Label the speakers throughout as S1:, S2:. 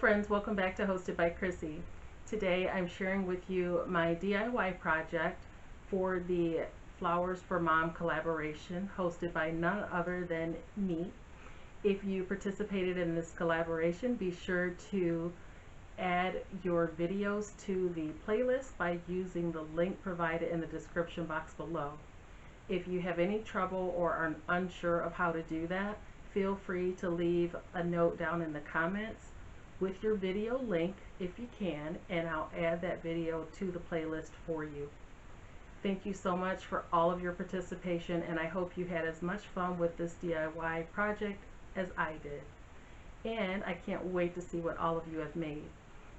S1: friends, welcome back to Hosted by Chrissy. Today I'm sharing with you my DIY project for the Flowers for Mom collaboration hosted by none other than me. If you participated in this collaboration, be sure to add your videos to the playlist by using the link provided in the description box below. If you have any trouble or are unsure of how to do that, feel free to leave a note down in the comments with your video link if you can, and I'll add that video to the playlist for you. Thank you so much for all of your participation, and I hope you had as much fun with this DIY project as I did. And I can't wait to see what all of you have made.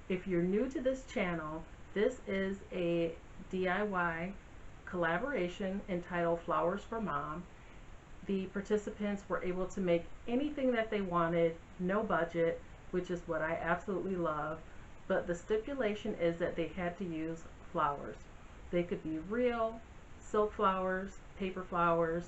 S1: If you're new to this channel, this is a DIY collaboration entitled Flowers for Mom. The participants were able to make anything that they wanted, no budget, which is what I absolutely love, but the stipulation is that they had to use flowers. They could be real, silk flowers, paper flowers,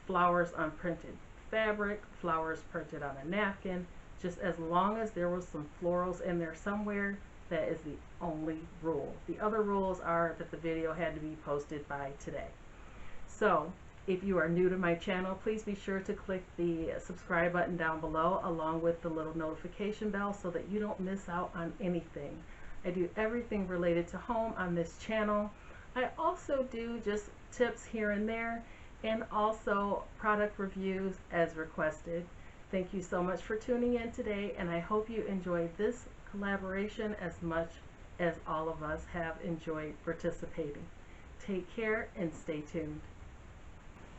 S1: flowers on printed fabric, flowers printed on a napkin, just as long as there was some florals in there somewhere. That is the only rule. The other rules are that the video had to be posted by today. So if you are new to my channel, please be sure to click the subscribe button down below along with the little notification bell so that you don't miss out on anything. I do everything related to home on this channel. I also do just tips here and there, and also product reviews as requested. Thank you so much for tuning in today, and I hope you enjoyed this collaboration as much as all of us have enjoyed participating. Take care and stay tuned.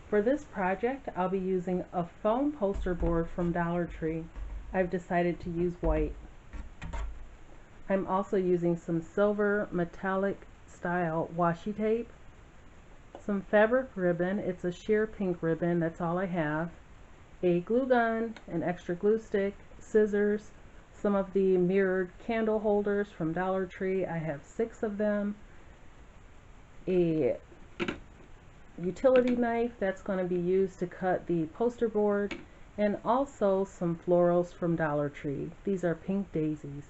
S1: For this project, I'll be using a foam poster board from Dollar Tree. I've decided to use white. I'm also using some silver metallic style washi tape, some fabric ribbon, it's a sheer pink ribbon, that's all I have, a glue gun, an extra glue stick, scissors, some of the mirrored candle holders from Dollar Tree. I have 6 of them, a utility knife that's going to be used to cut the poster board, and also some florals from Dollar Tree. These are pink daisies.